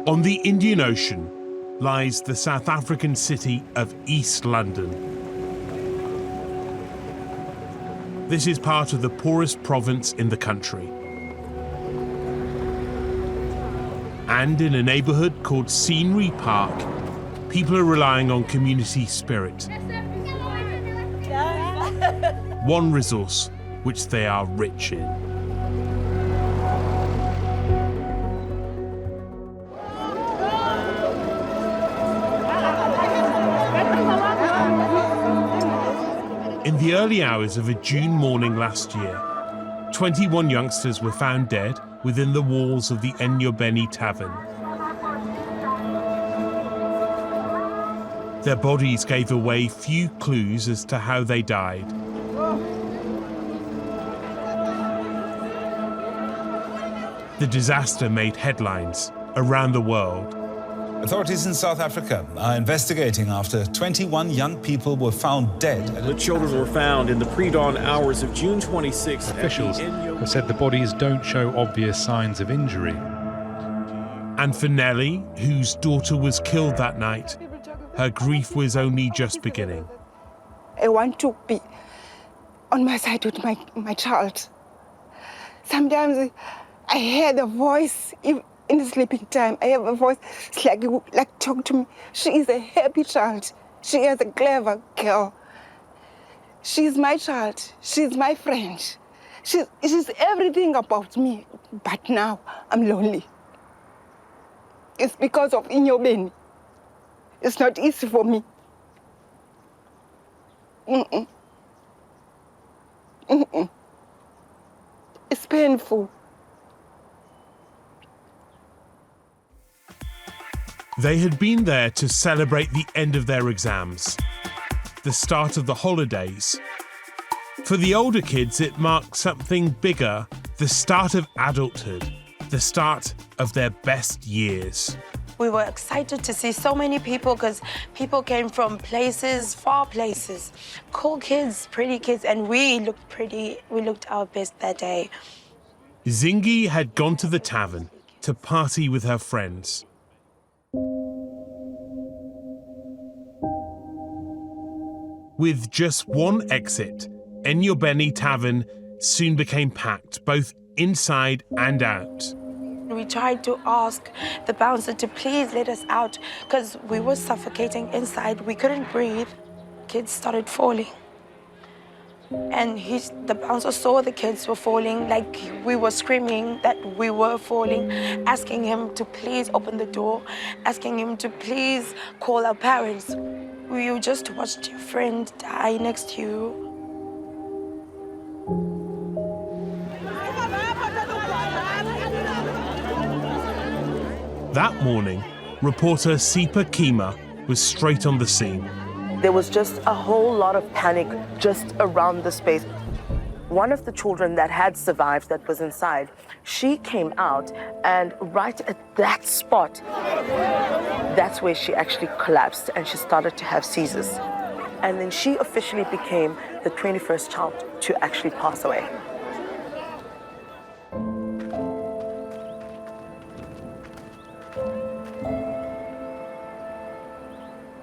On the Indian Ocean lies the South African city of East London. This is part of the poorest province in the country. And in a neighbourhood called Scenery Park, people are relying on community spirit. One resource which they are rich in. In the early hours of a June morning last year, 21 youngsters were found dead within the walls of the Enyobeni Tavern. Their bodies gave away few clues as to how they died. The disaster made headlines around the world. Authorities in South Africa are investigating after 21 young people were found dead. The children were found in the pre-dawn hours of June 26th. Officials have said the bodies don't show obvious signs of injury. And for Nellie, whose daughter was killed that night, her grief was only just beginning. I want to be on my side with my child. Sometimes I hear the voice in the sleeping time. I have a voice, it's like talk to me. She is a happy child. She is a clever girl. She's my child. She's my friend. She's everything about me. But now I'm lonely. It's because of Enyobeni. It's not easy for me. It's painful. They had been there to celebrate the end of their exams, the start of the holidays. For the older kids, it marked something bigger, the start of adulthood, the start of their best years. We were excited to see so many people because people came from places, far places. Cool kids, pretty kids, and we looked pretty. We looked our best that day. Zingi had gone to the tavern to party with her friends. With just one exit, Enyobeni Tavern soon became packed, both inside and out. We tried to ask the bouncer to please let us out because we were suffocating inside. We couldn't breathe. Kids started falling. And the bouncer saw the kids were falling, like we were screaming that we were falling, asking him to please open the door, asking him to please call our parents. You just watched your friend die next to you. That morning, reporter Sipa Kima was straight on the scene. There was just a whole lot of panic just around the space. One of the children that had survived, that was inside, she came out, and right at that spot, that's where she actually collapsed and she started to have seizures. And then she officially became the 21st child to actually pass away.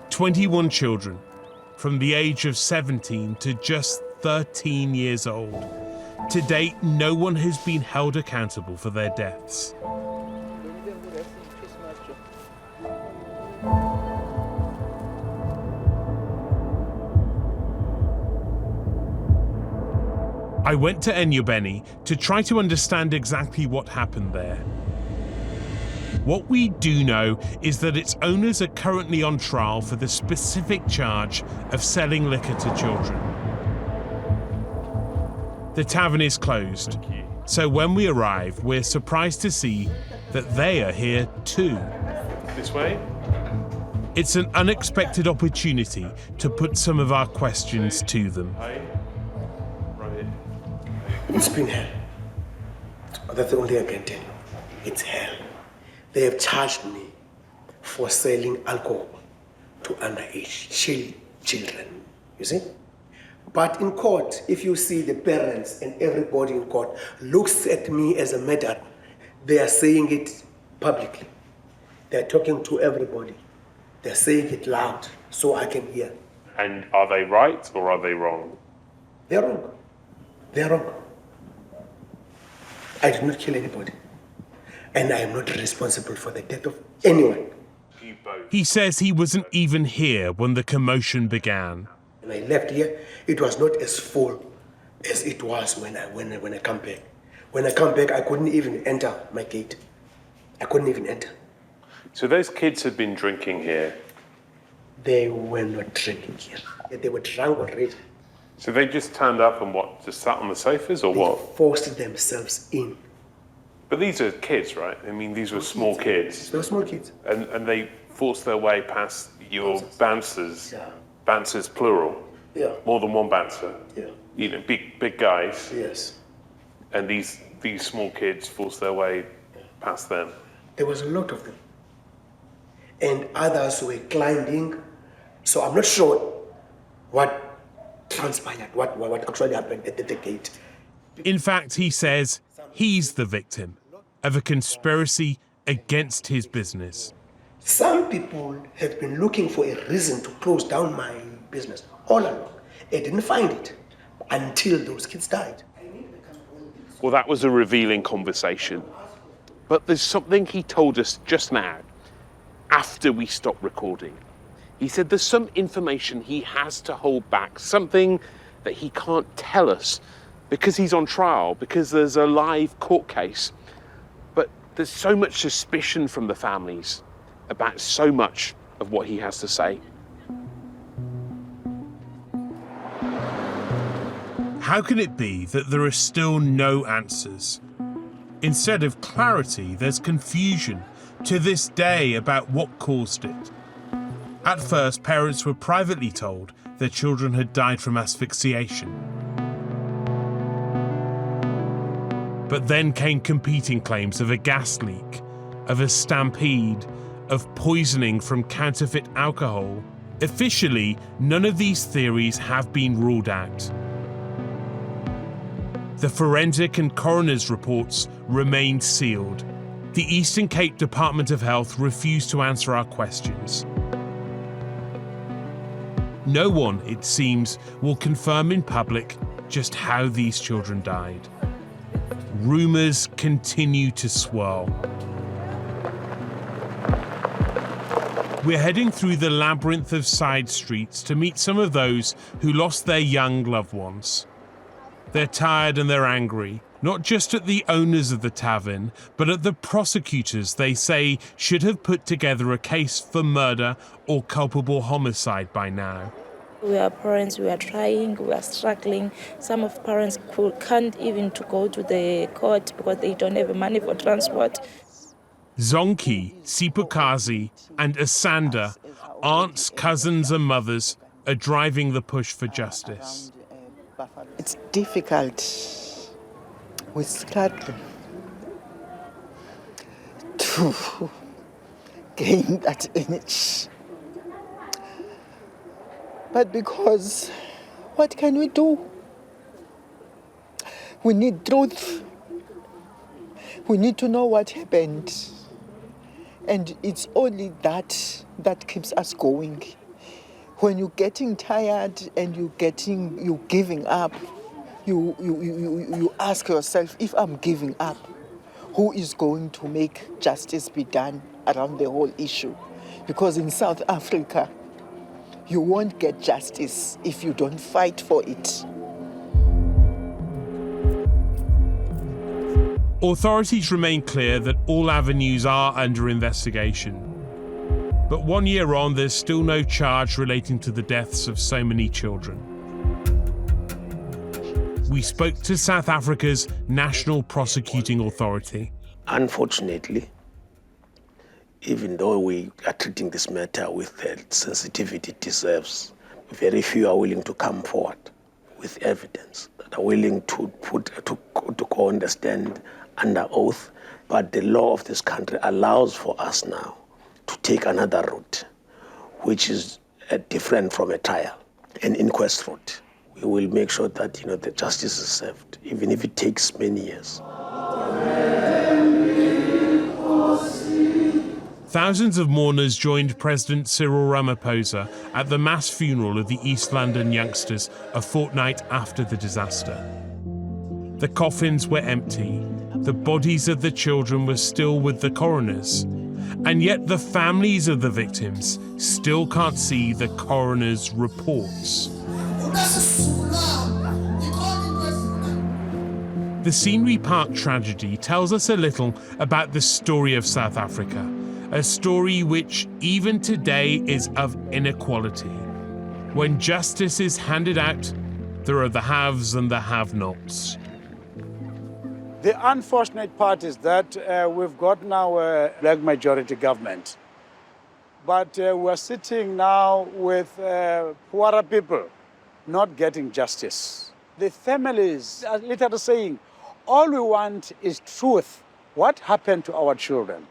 "21 children, from the age of 17 to just 13 years old. To date, no one has been held accountable for their deaths. I went to Enyobeni to try to understand exactly what happened there. What we do know is that its owners are currently on trial for the specific charge of selling liquor to children. The tavern is closed, so when we arrive, we're surprised to see that they are here too. This way? It's an unexpected opportunity to put some of our questions to them. Hi. Right. It's been hell. That's the only thing I can tell you. It's hell. They have charged me for selling alcohol to underage children, you see? But in court, if you see the parents and everybody in court looks at me as a murderer, they are saying it publicly. They're talking to everybody. They're saying it loud so I can hear. And are they right or are they wrong? They're wrong. They're wrong. I did not kill anybody. And I am not responsible for the death of anyone. He says he wasn't even here when the commotion began. When I left here, it was not as full as it was when I come back. When I come back, I couldn't even enter my gate. I couldn't even enter. So those kids had been drinking here. They were not drinking here. They were drunk already. So they just turned up and what, just sat on the sofas or what? Forced themselves in. But these are kids, right? I mean, these were small kids. They were small kids. And they forced their way past your bouncers. Yeah. Bouncers, plural. Yeah. More than one bouncer. Yeah. You know, big guys. Yes. And these small kids forced their way past them. There was a lot of them. And others were climbing. So I'm not sure what transpired, what actually happened at the gate. In fact, he says he's the victim of a conspiracy against his business. Some people have been looking for a reason to close down my business all along. They didn't find it until those kids died. Well, that was a revealing conversation. But there's something he told us just now, after we stopped recording. He said there's some information he has to hold back, something that he can't tell us because he's on trial, because there's a live court case. But there's so much suspicion from the families about so much of what he has to say. How can it be that there are still no answers? Instead of clarity, there's confusion to this day about what caused it. At first, parents were privately told their children had died from asphyxiation. But then came competing claims of a gas leak, of a stampede, of poisoning from counterfeit alcohol. Officially, none of these theories have been ruled out. The forensic and coroner's reports remained sealed. The Eastern Cape Department of Health refused to answer our questions. No one, it seems, will confirm in public just how these children died. Rumours continue to swirl. We're heading through the labyrinth of side streets to meet some of those who lost their young loved ones. They're tired and they're angry, not just at the owners of the tavern, but at the prosecutors they say should have put together a case for murder or culpable homicide by now. We are parents, we are trying, we are struggling. Some of parents can't even to go to the court because they don't have money for transport. Zonki, Sipukazi, and Asanda, aunts, cousins, and mothers, are driving the push for justice. It's difficult with struggling to gain that image. But because what can we do? We need truth. We need to know what happened. And it's only that keeps us going. When you're getting tired and you're giving up, you ask yourself, if I'm giving up, who is going to make justice be done around the whole issue? Because in South Africa, you won't get justice if you don't fight for it. Authorities remain clear that all avenues are under investigation. But 1 year on, there's still no charge relating to the deaths of so many children. We spoke to South Africa's National Prosecuting Authority. Unfortunately, even though we are treating this matter with the sensitivity it deserves, very few are willing to come forward with evidence, that are willing to go and stand under oath. But the law of this country allows for us now to take another route, which is different from a trial, an inquest route. We will make sure that the justice is served, even if it takes many years. Thousands of mourners joined President Cyril Ramaphosa at the mass funeral of the East London youngsters a fortnight after the disaster. The coffins were empty, the bodies of the children were still with the coroners, and yet the families of the victims still can't see the coroner's reports. The Scenery Park tragedy tells us a little about the story of South Africa, a story which even today is of inequality. When justice is handed out, there are the haves and the have-nots. The unfortunate part is that we've got now a black majority government, but we're sitting now with poorer people not getting justice. The families are literally saying, all we want is truth. What happened to our children?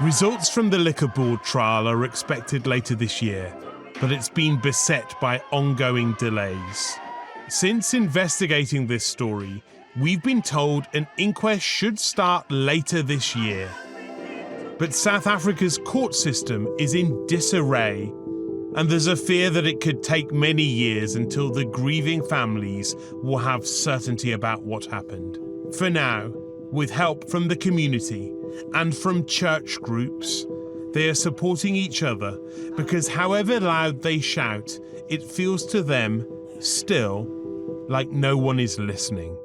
Results from the Liquor Board trial are expected later this year, but it's been beset by ongoing delays. Since investigating this story, we've been told an inquest should start later this year. But South Africa's court system is in disarray, and there's a fear that it could take many years until the grieving families will have certainty about what happened. For now, with help from the community and from church groups, they are supporting each other because however loud they shout, it feels to them still like no one is listening.